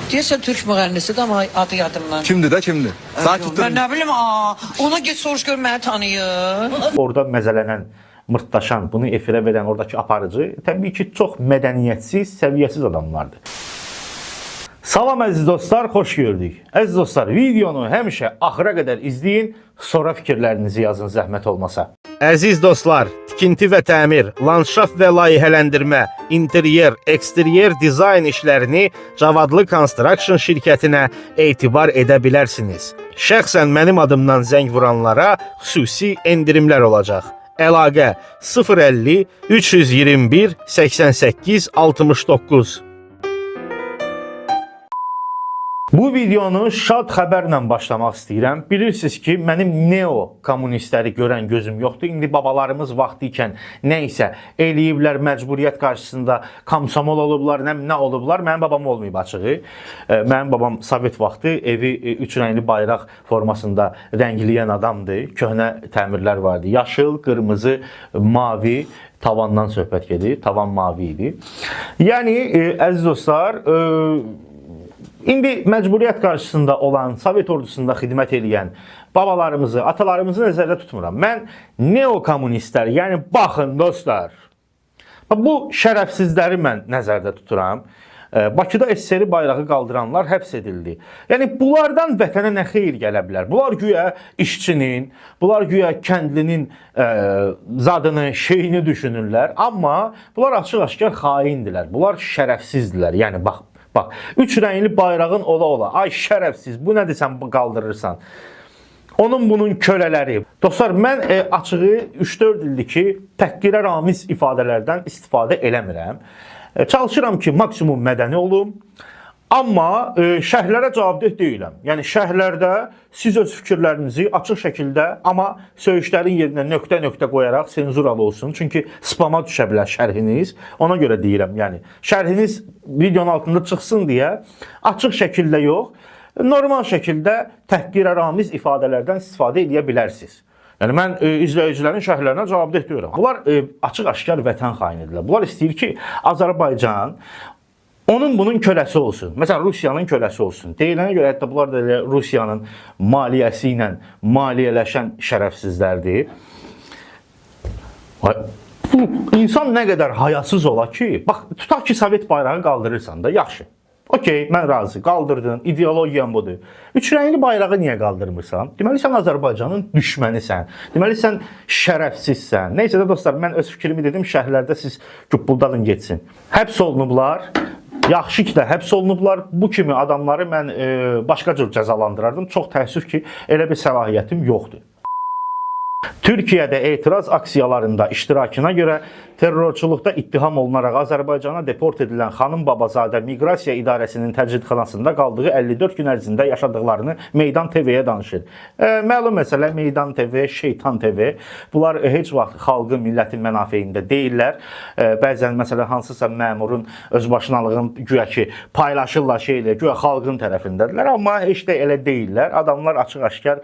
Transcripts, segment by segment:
Deyəsən Türk müğənnisidir ama adı yadımdan. Kimdi də kimdi? Sakit Ben durun. ne bileyim ona git soruş gör məni tanıyır. Orada məzələnən, mırtdaşan, bunu efirə verən oradakı aparıcı təbii ki çox mədəniyyətsiz, səviyyəsiz adamlardır. Salam əziz dostlar, xoş gördük. Əziz dostlar, videonu həmişə axıra qədər izləyin, sonra fikirlərinizi yazın zəhmət olmasa. Əziz dostlar, tikinti və təmir, landşaft və layihələndirmə, interyer, eksteryer dizayn işlərini Cavadlı Construction şirkətinə etibar edə bilərsiniz. Şəxsən mənim adımdan zəng vuranlara xüsusi endirimlər olacaq. Əlaqə 050 321 88 69. Bu videonu şad xəbərlə başlamaq istəyirəm. Bilirsiniz ki, mənim neo-kommunistləri görən gözüm yoxdur. İndi babalarımız vaxtı ikən nə isə eləyiblər, məcburiyyət qarşısında komsomol olublar, nə olublar. Mənim babam olmayıb açığı. Mənim babam Sovet vaxtı evi üç rəngli bayraq formasında rəngləyən adamdır. Köhnə təmirlər vardı. Yaşıl, qırmızı, mavi. Tavandan söhbət gedir. Tavan mavi idi. Yəni, əziz dostlar, İndi məcburiyyət qarşısında olan, Sovet ordusunda xidmət edən babalarımızı, atalarımızı nəzərdə tutmuram. Mən neo-kommunistlər, yəni baxın dostlar, bu şərəfsizləri mən nəzərdə tuturam. Bakıda SSR bayrağı qaldıranlar həbs edildi. Yəni bunlardan vətənə nə xeyir gələ bilər? Bunlar güya işçinin, bunlar güya kəndlinin zadını, şeyini düşünürlər. Amma bunlar açıq-aşkar xaindirlər. Bunlar şərəfsizdirlər. Yəni bax, üç rəngli bayrağın ola-ola. Ay şərəfsiz, bu nədir sən qaldırırsan? Onun bunun kölələri. Dostlar, mən açığı 3-4 ildir ki, təhqirə ramiz ifadələrdən istifadə eləmirəm. Çalışıram ki, maksimum mədəni olum. Amma şərhlərə cavabdeh deyiləm. Yəni şərhlərdə siz öz fikirlərinizi açıq şəkildə, amma söyüşlərin yerinə nöqtə-nöqtə qoyaraq senzuralı olsun. Çünki spama düşə bilər şərhiniz. Ona görə deyirəm, yəni şərhiniz videonun altında çıxsın deyə açıq şəkildə yox, normal şəkildə təhqirə ramiz ifadələrdən istifadə edə bilərsiniz. Yəni mən izləyicilərin şərhlərinə cavabdeh deyirəm. Bunlar açıq-aşkar vətən xainidirlər. Bunlar istəyir ki, Azərbaycan onun bunun köləsi olsun. Məsələn, Rusiyanın köləsi olsun. Deyilənə görə hətta bunlar da Rusiyanın maliyyəsi ilə maliyyələşən şərəfsizlərdir. İnsan nə qədər hayasız ola ki, bax, tutaq ki, Sovet bayrağı qaldırırsan da, yaxşı. Okey, mən razı, qaldırdın, ideologiyan budur. Üç rəngli bayrağı niyə qaldırmırsan? Deməli, sən Azərbaycanın düşmənisən. Deməli, sən şərəfsizsən. Neysə də dostlar, mən öz fikrimi dedim, şərhlərdə siz güppuldanın geçsin. Həbs olunublar. Yaxşı ki də həbs olunublar. Bu kimi adamları mən başqa cür cəzalandırardım. Çox təəssüf ki, elə bir səlahiyyətim yoxdur. Türkiyədə etiraz aksiyalarında iştirakına görə terrorçuluqda ittiham olunaraq Azərbaycana deport edilən xanım Babazadə Miqrasiya İdarəsinin təcridxanasında qaldığı 54 gün ərzində yaşadıqlarını Meydan TV-yə danışır. Məlum məsələ, Meydan TV, Şeytan TV, bunlar heç vaxt xalqın, millətin mənafeyində deyirlər. Bəzən məsələ hansısa məmurun özbaşınalığın güya ki paylaşırlar şeylə, güya xalqın tərəfindədirlər, amma heç də elə deyirlər. Adamlar açıq-aşkar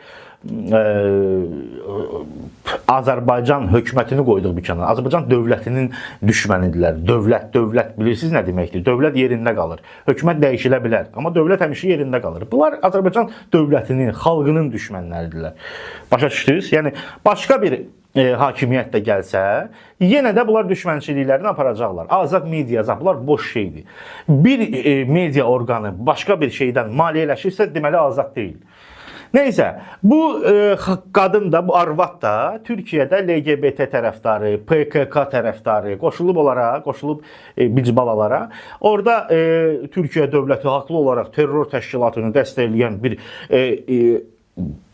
Azərbaycan hökumətini qoyduq bir kənara. Azərbaycan dövlətinin düşmənidirlər. Dövlət bilirsiniz nə deməkdir? Dövlət yerində qalır. Hökumət dəyişilə bilər, amma dövlət həmişə yerində qalır. Bunlar Azərbaycan dövlətinin, xalqının düşmənləridirlər. Başa düşdünüz? Yəni başqa bir hakimiyyət də gəlsə, yenə də bunlar düşmənçiliklərini aparacaqlar. Azad media, bunlar boş şeydir. Bir media orqanı başqa bir şeydən maliyyələşirsə, deməli azad deyil. Neysə, bu qadın da, bu arvad da Türkiyədə LGBT tərəfdarı, PKK tərəfdarı qoşulub bicbalalara. Orada Türkiyə dövləti haqlı olaraq terror təşkilatını dəstəkləyən bir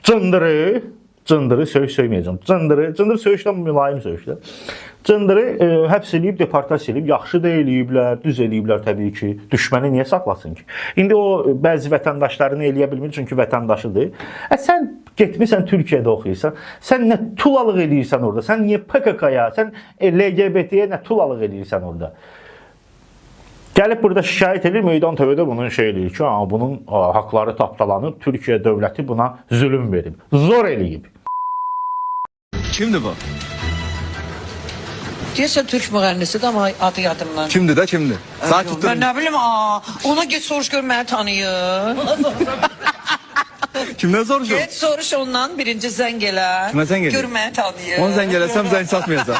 cındırı söyməyəcəm. Cındır söyüşdən mülayim söyüşdə. Cındırı həbs eləyib, deportasiya eləyib, yaxşı da eləyiblər, düz eləyiblər təbii ki. Düşməni niyə saxlasın ki? İndi o bəzi vətəndaşlarını eləyə bilmir, çünki vətəndaşıdır. Sən getmirsən Türkiyədə oxuyursan, sən nə tulalıq eləyirsən orada? Sən niyə PKK-ya, sən LGBT-yə nə tulalıq eləyirsən orada? Gəlib burada şikayət edir, Meydan TV-də bunun şey eləyir ki, bunun haqları tapdalanıb, Türkiyə dövləti buna zülüm verib, zor eləyib. Kimdi bu? Deyəsən türk müğənnisidir amma adı yadımdan. Kimdir də kimdir? Sakit Mən durun. nə bilim, ona get soruş gör məni tanıyır. Kimdən soruşum? Get soruş ondan, birinci zəng elə. Kimə zəng eləyim? Gör məni tanıyır. Ona zəng eləsəm zəng çatmayacaq.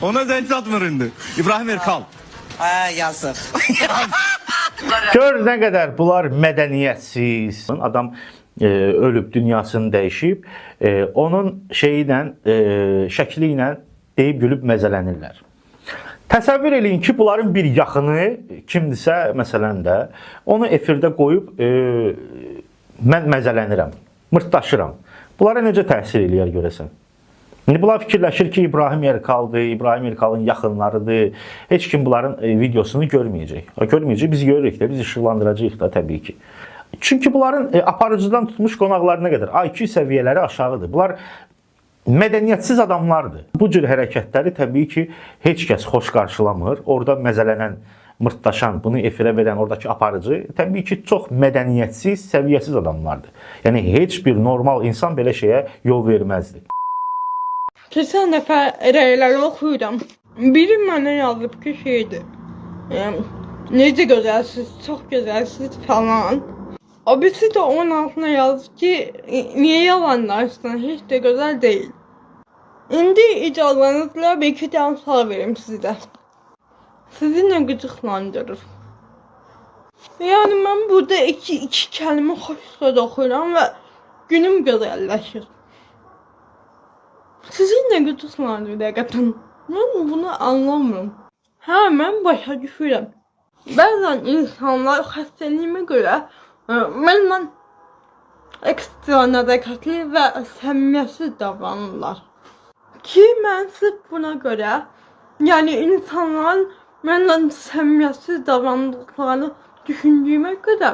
Ona zəng çatmır indi. İbrahim Erkal. Hə, yazıq. Gör nə qədər bunlar mədəniyyətsiz. Adam ölüb, dünyasını dəyişib, onun şeyi ilə, şəkli ilə deyib gülüb məzələnirlər. Təsəvvür eləyin ki, bunların bir yaxını kimdirsə, məsələn də, onu efirdə qoyub mən məzələnirəm, mırtdaşıram. Bunlara necə təsir eləyər görəsən? İndi bunlar fikirləşir ki, İbrahim Erkaldır, İbrahim Erkalın yaxınlarıdır. Heç kim bunların videosunu görməyəcək. Görməyəcək, biz görürük də, biz işıqlandıracağıq da təbii ki. Çünki bunların aparıcıdan tutmuş qonaqlarına qədər IQ səviyyələri aşağıdır. Bunlar mədəniyyətsiz adamlardır. Bu cür hərəkətləri təbii ki, heç kəs xoş qarşılamır. Orada məzələnən, mırtdaşan, bunu efirə verən oradakı aparıcı təbii ki, çox mədəniyyətsiz, səviyyəsiz adamlardır. Yəni, heç bir normal insan belə şeyə yol verməzdi. Keçən dəfə rəyləri oxuyuram. Biri mənə yazıb ki, şeydir. Necə gözəlsiz, çox gözəlsiz falan. O birisi də onun altına yazıb ki, niyə yalanlarsın, heç də gözəl deyil. İndi icazənizlə bir iki dənə sual verim sizə. Sizi nə qıcıqlandırır? Yəni mən burada iki kəlmə xoş söz oxuyuram və günüm gözəlləşir. Sizi nə qıcıqlandırır həqiqətən? Mən bunu anlamıram. Hə, mən başa düşürəm. Bəzən insanlar xəstəliyimə görə mənlə ekstra nəzakətli və səmimiyyətsiz davranırlar. Ki, mən sırf buna görə, yəni insanların mənlə səmimiyyətsiz davrandıqlarını düşündüyümə görə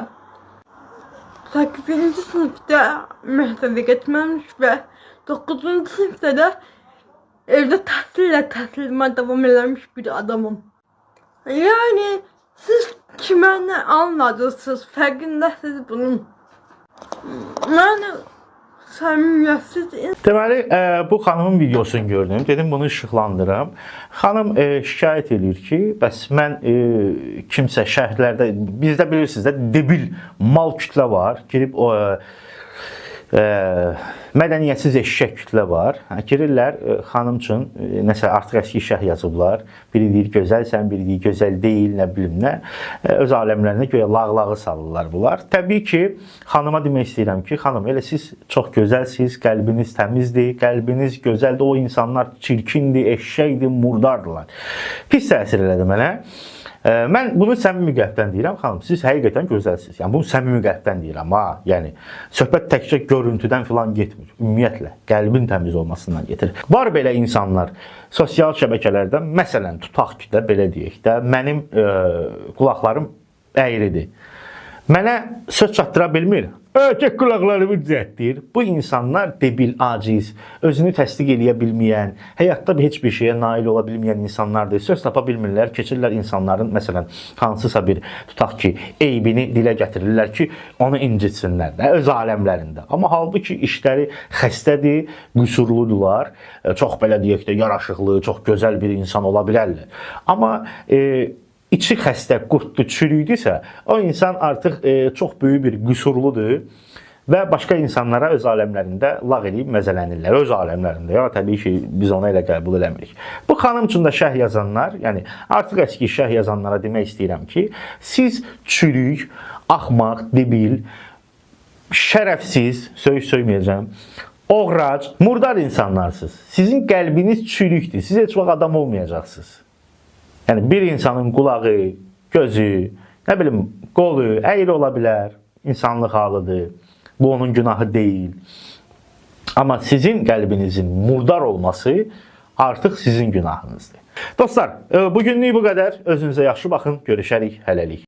8-ci sinifdə məktəbə getməmiş və 9-cu sinifdə də evdə təhsillə davam eləmiş bir adamım. Yəni, siz kimə nə anladınız, fərqindəsiniz bunun. Yəni, səmimiyyətsiz. Deməli, bu xanımın videosunu gördüm. Dedim, bunu işıqlandırım. Xanım şikayət edir ki, bəs mən kimsə şəhərlərdə, bizdə bilirsiniz də, debil mal kütlə var. Girib mədəniyyətsiz eşşək kütlə var. Girirlər, xanım üçün nəsə artıq əski şərh yazıblar. Biri deyir gözəlsən, biri deyir gözəl deyil, nə bilim nə. Öz aləmlərinə göyə lağlağı salırlar bunlar. Təbii ki, xanıma demək istəyirəm ki, xanım, elə siz çox gözəlsiniz, qəlbiniz təmizdir, qəlbiniz gözəldir, o insanlar çirkindir, eşşəkdir, murdardırlar. Pis təsir elədi mənə. Mən bunu səmimi qəlbdən deyirəm, xanım, siz həqiqətən gözəlsiniz. Yəni, bunu səmimi qəlbdən deyirəm, ha. Yəni, söhbət təkcə görüntüdən filan getmir. Ümumiyyətlə, qəlbin təmiz olmasından getir. Var belə insanlar, sosial şəbəkələrdə, məsələn, tutaq ki də, belə deyək də, mənim qulaqlarım əyridir. Mənə söz çatdıra bilmir. Ötək qulaqlarımı düzəltdir. Bu insanlar debil, aciz, özünü təsdiq eləyə bilməyən, həyatda heç bir şeyə nail ola bilməyən insanlardır. Söz tapa bilmirlər, keçirlər insanların, məsələn, hansısa bir, tutaq ki, eybini dilə gətirirlər ki, onu incitsinlər də, öz aləmlərində. Amma halbuki işləri xəstədir, qüsurludular, çox belə deyək də, yaraşıqlı, çox gözəl bir insan ola bilərlər. Amma içi xəstə, qurtlu, çürüydüsə, o insan artıq çox böyük bir qüsurludur və başqa insanlara öz aləmlərində lağ eləyib məzələnirlər. Öz aləmlərində, ya təbii ki, biz ona elə qəbul eləmirik. Bu xanım üçün də şərh yazanlar, yəni artıq əski şərh yazanlara demək istəyirəm ki, siz çürük, axmaq, debil, şərəfsiz, söyməyəcəm, oğrac, murdar insanlarsınız. Sizin qəlbiniz çürükdür, siz heç vaxt adam olmayacaqsınız. Yəni, bir insanın qulağı, gözü, nə bilim, qolu, əyri ola bilər, insanlıq halıdır, bu onun günahı deyil. Amma sizin qəlbinizin murdar olması artıq sizin günahınızdır. Dostlar, bugünlük bu qədər. Özünüzə yaxşı baxın, görüşərik, hələlik.